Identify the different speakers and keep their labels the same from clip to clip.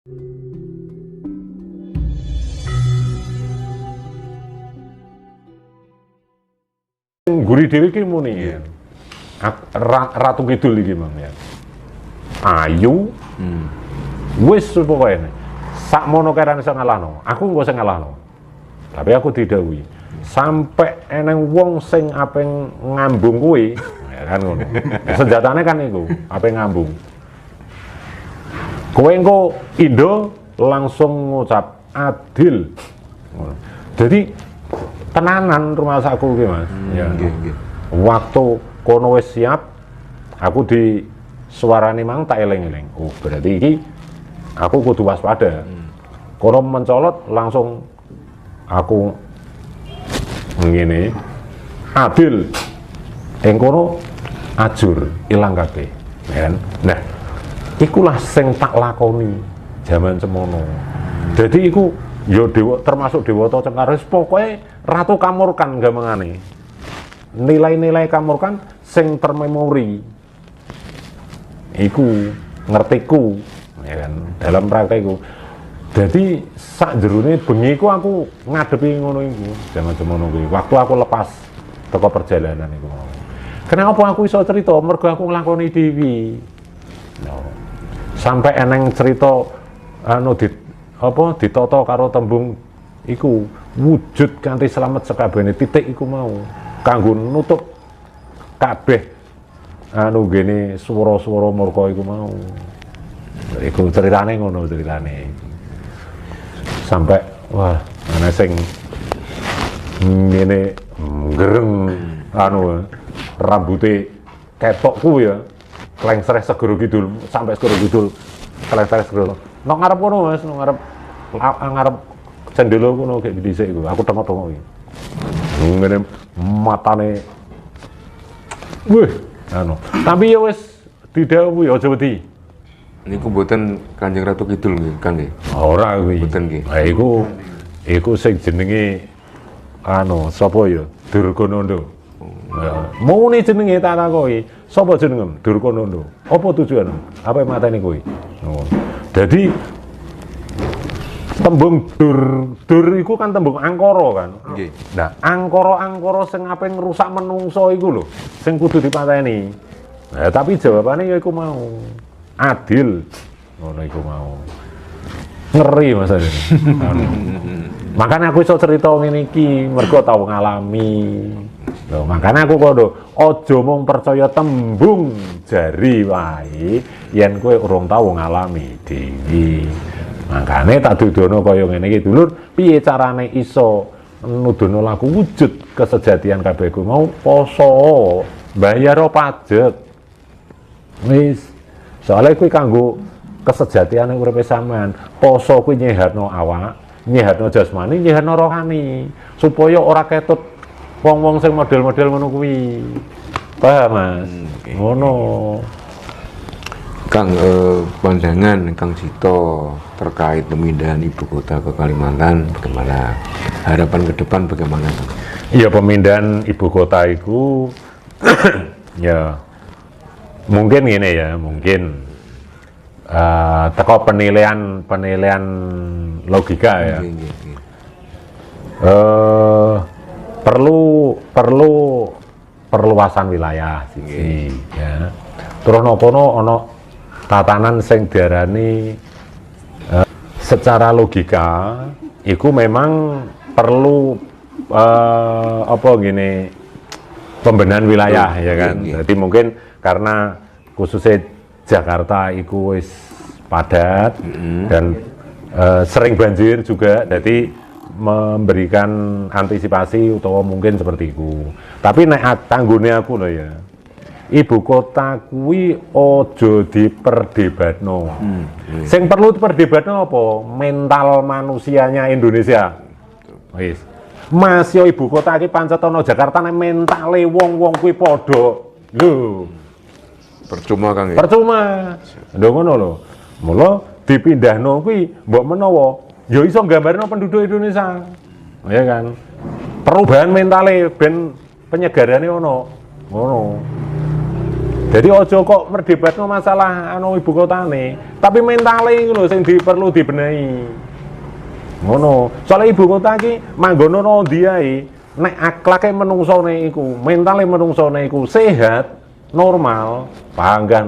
Speaker 1: Guri dhewe iki muni. Ratu Kidul iki Mang ya. Ayu. Wis pokoke. Sakmono keran iso ngalahno. Aku engko sing ngalahno. Tapi aku didhawuhi sampai eneng wong sing apeng ngambung kuwi, ya kan ngono. Senjatane kan iku, apeng ngambung. Kowe engko Indo langsung ngucap adil. Jadi tenanan rumah saku ki Mas. Ya. Waktu kono wis siap, aku di suarane Mang tak eling-eling. Oh, berarti iki aku kudu waspada. Kono mencolot langsung aku ngene adil. Ing kono ajur ilang kabeh. Ya kan? Nah, ikulah sing tak lakoni jaman semono. Jadi iku ya dewa, termasuk Dewata Cengkaris, pokoknya Ratu Kamurkan gamengane. Nilai-nilai Kamurkan sing termemori. Iku ngertiku, ya kan, dalam praktekku. Jadi sak jerone bengi iku aku ngadepi ngono iku, jaman semono kuwi. Waktu aku lepas teko perjalanan iku. Kenapa aku iso cerita? Mergo aku nglakoni dhewe. No. Sampai eneng cerita ditata karo tembung iku wujud kanthi slamet sekabehane titik iku mau kanggo nutup kabeh gene swara-swara murka iku mau. Iku ceritane ngono ceritane. Sampai wah ana sing ngene gereng rambute ketokku ya. Klengsreh Segoro Kidul sampai Segoro Kidul. Klengsreh Segoro. Nang ngarep kono Mas, nang ngarep cendela kono kayak dhisik iku. Aku tengok-tengok iki. Ngene matane. Wih, tapi ya wis didhawuhi aja wedi.
Speaker 2: Niku mboten Kanjeng Ratu Kidul nggih, Kang nggih.
Speaker 1: Ora kuwi.
Speaker 2: Mboten nggih.
Speaker 1: Ha iku sing jenenge sapa ya? Durgananda. Mau nih jenenge tak takoki, sapa jenengem? Durgananda. Apa tujuan? Apa mateni kowe? Jadi tembung dur iku kan tembung angkara kan.
Speaker 2: Nggih.
Speaker 1: Nah, angkara sing ape ngrusak menungso iku lho, sing kudu dipateni. Nah, tapi jawabannya ya iku mau adil. Ngono iku mau. Ngeri Mas ini. Makanya aku iso cerita ngene iki mergo tau ngalami. Loh, makanya aku kodo aja mung percaya tembung jari wae yen kowe urung tau ngalami dhewe. Makane tak dudono kaya ngene iki dulur, piye carane iso nudono laku wujud kesejatian kabeh ku mau poso, bayar pajak. Wis, soalnya kuwi kanggo kesejatiane uripe sampean. Poso kuwi nyehatno awak, nyehatno jasmani, nyehatno rohani, supaya ora ketut wong-wong sing model-model ngono kuwi. Paham Mas? Ngono.
Speaker 2: Kang, pandangan Kang Jito terkait pemindahan ibu kota ke Kalimantan, bagaimana? Harapan ke depan bagaimana, Kang?
Speaker 1: Iya, pemindahan ibu kota itu ya mungkin gini ya, mungkin teko penilaian logika ya. Perlu perluasan wilayah sih ya. Terus kono ono tatanan sing diarani secara logika iku memang perlu pembenahan wilayah ya kan. Jadi mungkin karena khususnya Jakarta iku wis padat dan sering banjir juga, jadi memberikan antisipasi utawa mungkin seperti itu. Tapi nek tanggone aku loh ya, ibu kota kuwi ojo diperdebatno. Sing perlu diperdebatno apa? Mental manusianya Indonesia. Wis. Mas yo ibu kota iki pancet ana Jakarta nek mentale wong-wong kuwi padha. Lho,
Speaker 2: percuma Kang.
Speaker 1: Percuma. Lho ngono lho. Mula dipindahno kuwi mbok menawa ya iso nggambarno penduduk Indonesia. Ya kan? Perubahan mentale ben penyegarane ono. Ngono. Jadi ojo kok merdebatno masalah ibu kotane, tapi mentale iku lho sing perlu dibenahi. Ngono. Soale ibu kota iki manggono ndi ae, nek akhlake menungsone iku, mentale menungsone iku sehat, normal, panggah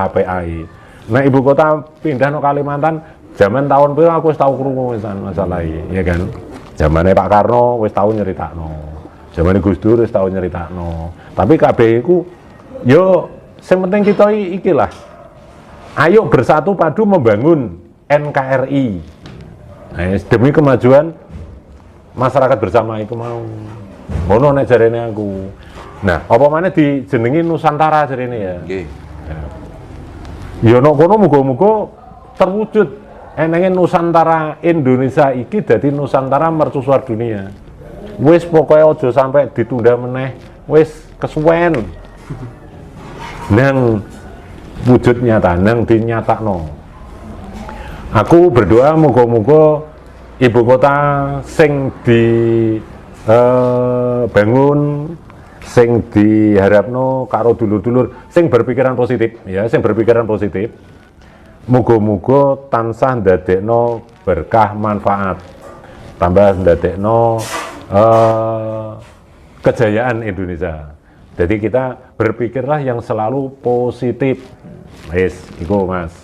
Speaker 1: apik ae. Nek ibu kota pindah no Kalimantan, zaman tahun piro aku wis tau krungu wisan masalah iki, ya kan. Zamane Pak Karno wis tau nyeritakno. Zamane Gus Dur wis tau nyeritakno. Tapi kabeh iku yo sing penting kita iki lah. Ayo bersatu padu membangun NKRI. Demi kemajuan masyarakat bersama itu mau. Ngono nek jarene aku. Nah, apa maneh dijenengi Nusantara jarene ya.
Speaker 2: Nggih.
Speaker 1: Ya nek kono muga-muga terwujud enenge Nusantara Indonesia iki dadi Nusantara mercusuar dunia. Wis pokoke aja sampai ditunda meneh, wis kesuwen. Nang wujud nyata, nang dinyatakno. Aku berdoa moga-moga ibu kota sing bangun, sing diharapno karo dulur-dulur sing berpikiran positif ya, sing berpikiran positif. Moga-moga tansah ndadekno berkah manfaat, tambah ndadekno kejayaan Indonesia. Jadi kita berpikirlah yang selalu positif. Wis, iku Mas.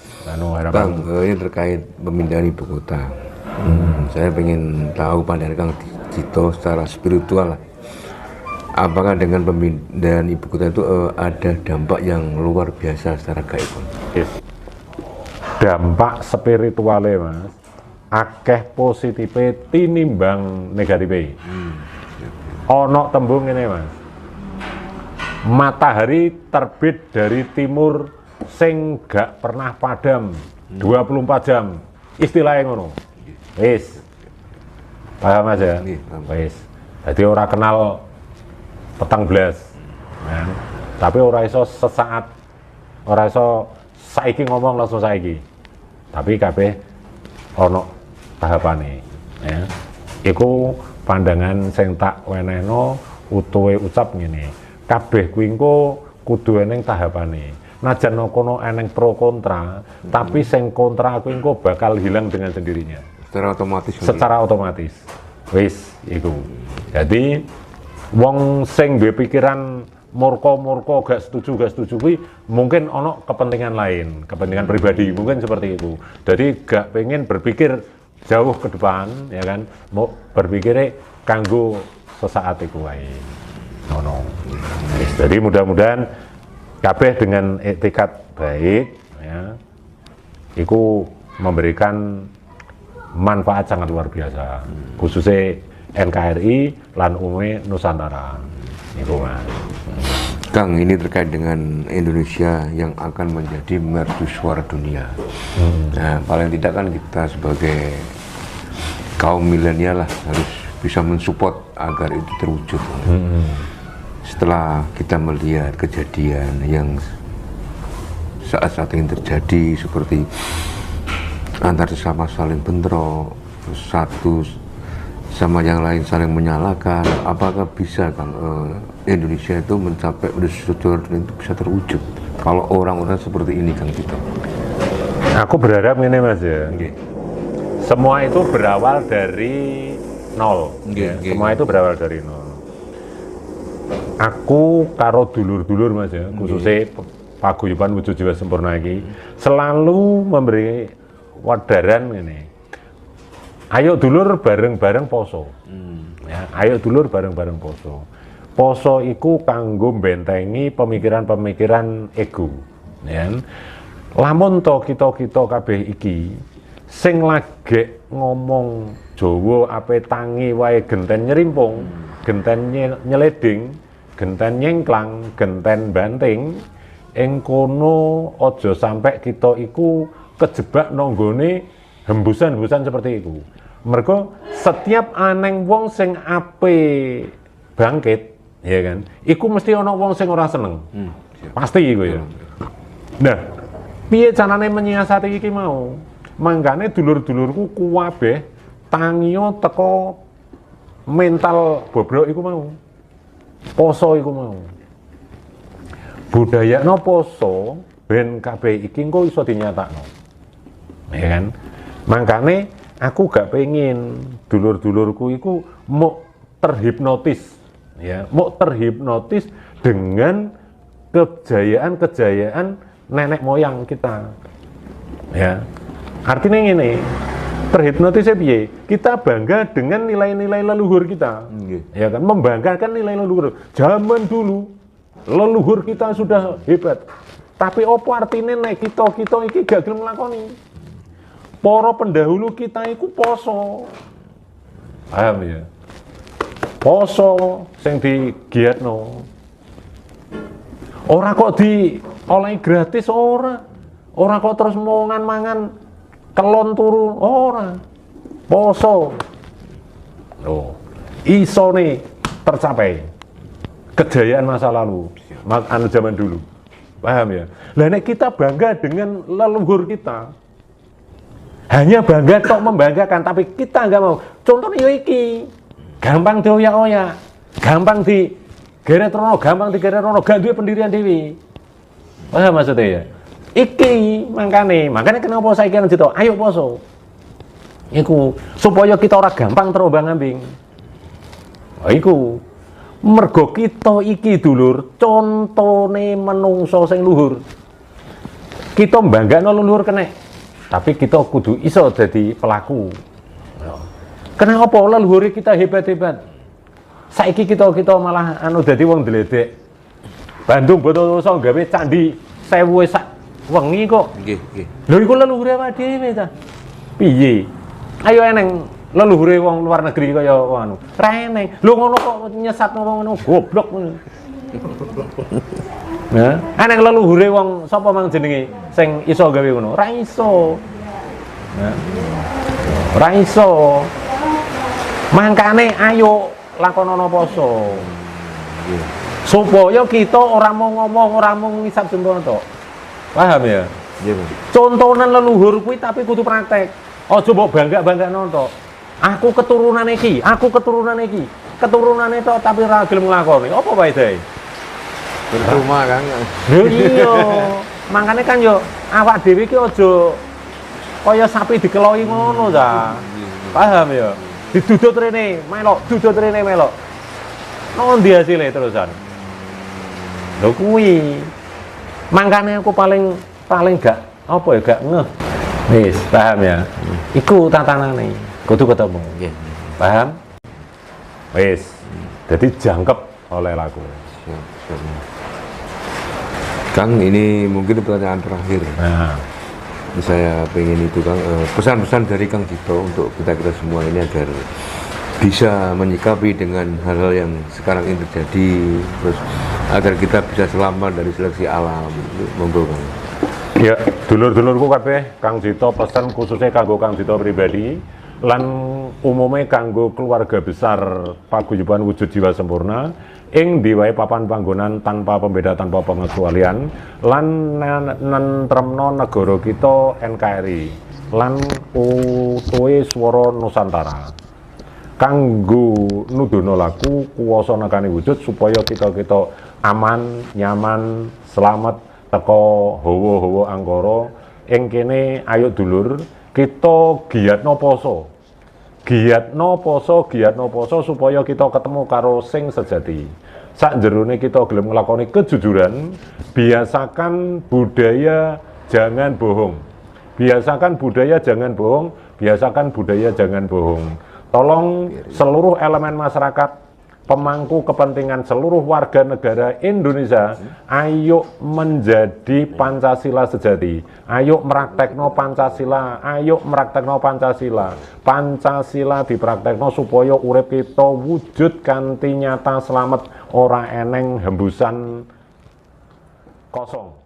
Speaker 2: Bang, ini terkait pemindahan ibu kota. Saya ingin tahu pandangan Kang Jito secara spiritual lah. Apakah dengan pemindahan ibu kota itu ada dampak yang luar biasa secara gaib?
Speaker 1: Yes. Dampak spiritualnya Mas, akeh positifnya tinimbang negatifnya. Ono tembung ini Mas, matahari terbit dari timur sing gak pernah padam 24 jam, istilahnya ngono. Wis paham aja. Wis jadi ora kenal petang belas kan? Tapi ora iso sesaat, ora iso saiki ngomong langsung saiki, tapi kabeh ono tahapane ya. Iku pandangan sing tak wenehno utuhe ucap ngene, kabeh kuwi engko kudu eneng tahapane. Najan kono eneng pro kontra, tapi sing kontra aku engko bakal hilang dengan sendirinya.
Speaker 2: Secara otomatis.
Speaker 1: Secara otomatis. Wis iku. Jadi wong sing duwe pikiran murka gak setuju kuwi mungkin ono kepentingan lain, kepentingan pribadi mungkin seperti itu. Jadi gak pengen berpikir jauh ke depan ya kan, mau berpikirnya kanggo sesaat iku wae. Ngono. Jadi mudah-mudahan kabeh dengan etikat baik ya, itu memberikan manfaat sangat luar biasa, khususnya NKRI lan umume Nusantara. Itu Mas.
Speaker 2: Kang, ini terkait dengan Indonesia yang akan menjadi mercusuar dunia. Nah, paling tidak kan kita sebagai kaum milenial lah harus bisa mensupport agar itu terwujud. Setelah kita melihat kejadian yang saat-saat ini terjadi seperti antar sesama saling bentrok, satu sama yang lain saling menyalahkan, apakah bisa Kang Indonesia itu mencapai mercusuar dunia itu bisa terwujud kalau orang-orang seperti ini Kang Jito?
Speaker 1: Aku berharap ini Mas ya. Semua itu berawal dari nol. Semua itu berawal dari nol. Aku karo dulur-dulur Mas ya, khususnya paguyuban wujud jiwa sempurna iki selalu memberi wadaran ini. Ayo dulur bareng-bareng poso. Ya, ayo dulur bareng-bareng poso. Poso iku kanggo mbentengi pemikiran-pemikiran ego. Ya. Lamun to kita kabeh iki sing lagi ngomong Jawa ape tangi wae genten nyerimpung, genten nyeleding, genten nyengklang, genten banting, ing kono aja sampai kita iku kejebak nanggone hembusan-hembusan seperti itu. Mergo setiap aneng wong sing ape bangkit, ya kan? Iku mesti ana wong sing ora seneng. Pasti iku ya. Nah, piye carane menyiasati iki mau? Mangkane dulur-dulurku kuwabeh tangiyo teko mental bobrok iku mau. Poso iku mau. budayakno poso ben kabeh iki engko iso dinyatakno. Ya kan? Makane aku gak pengen dulur-dulurku iku mau terhipnotis, ya, mau terhipnotis dengan kejayaan-kejayaan nenek moyang kita. Ya. Artinya ini terhipnotisnya piye? Kita bangga dengan nilai-nilai leluhur kita. Ya kan, membanggakan nilai leluhur. Zaman dulu leluhur kita sudah hebat. Tapi opo artine nek kita iki gak gelem nglakoni. Para pendahulu kita iku poso. Paham ya? Poso sing digiatno. Ora kok diolehi gratis ora. Ora kok terus mangan kelon turu ora. Poso. Oh, isone tercapai kejayaan masa lalu, zaman dulu. Paham ya? Lah nek kita bangga dengan leluhur kita, hanya bangga tok membanggakan, tapi kita nggak mau. Contohnya yo iki, gampang dioyak-oyak, gampang di geretrono, gampang di geretrono, gak duwe pendirian dewi. Paham maksudnya ya? Iki makane kenapa saiki ana cita, ayo poso. Iku supaya kita ora gampang terombang-ambing. Iku mergo kita iki dulur contone menungso sing luhur. Kita mbanggakno leluhur kenek, tapi kita kudu iso jadi pelaku. Kenapa leluhur kita hebat-hebat? Saiki kita malah dadi wong dledek. Bandung Botoso gawe candi 1000 sak wengi kok. Nggih. Lho iku leluhure awake dhewe ta. Piye? Ayo eneng leluhure wong luar negeri kaya ngono. Ra eneng. Lho ngono kok nyesatno wong ngono goblok ngono. Nah, eneng leluhure wong sapa mang jenenge sing iso gawe ngono? Ra iso. Nah. Ra iso. Mangkane ayo lakonono poso. Supaya kita ora mau ngomong, ora mau ngisap jempol tok. Paham ya? Iya, Mas. Contonan leluhur kuwi tapi kudu praktek. Aja mbok bangga-banggakno tok. Aku keturunan iki. Keturunane tok tapi ora gelem nglakoni. Apa faedahe?
Speaker 2: Percuma kan.
Speaker 1: Lho iya. Mangkane kan yo awak dhewe iki aja kaya sapi dikeloki ngono ta. Paham ya? Didudut rene melok. Nondi hasilnya terusan. Lho kuwi. Mangkane aku paling gak ngeh. Wis, paham ya? Iku tatanane. Kudu ketemu. Nggih. Paham? Wis. Jadi jangkep oleh laku.
Speaker 2: Kang, ini mungkin pertanyaan terakhir.
Speaker 1: Nah,
Speaker 2: saya pengen itu Kang, pesan-pesan dari Kang Dito untuk kita semua ini agar bisa menyikapi dengan hal-hal yang sekarang ini terjadi, terus agar kita bisa selamat dari seleksi alam. Monggo Kang.
Speaker 1: Ya, dulur-dulurku kabeh, Kang Dito pesan khususnya kanggo Kang Dito pribadi lan umumnya kanggo keluarga besar Paguyuban Wujud Jiwa Sempurna ing diwae papan panggonan tanpa pembeda, tanpa pengecualian lan nentremno negara kita NKRI lan utuhe swara Nusantara kanggo nudono laku kuwasa nekani wujud supaya kita aman, nyaman, selamat teko hawa-hawa angkara. Ing kene ayo dulur kita giatno poso supaya kita ketemu karo sing sejati. Sak jerone kita gelem nglakoni kejujuran, biasakan budaya jangan bohong. Tolong seluruh elemen masyarakat, pemangku kepentingan seluruh warga negara Indonesia, ayo menjadi Pancasila sejati. Ayo meraktekno Pancasila. Pancasila dipraktekno supaya urip kita wujud kanthi nyata selamat, ora eneng hembusan kosong.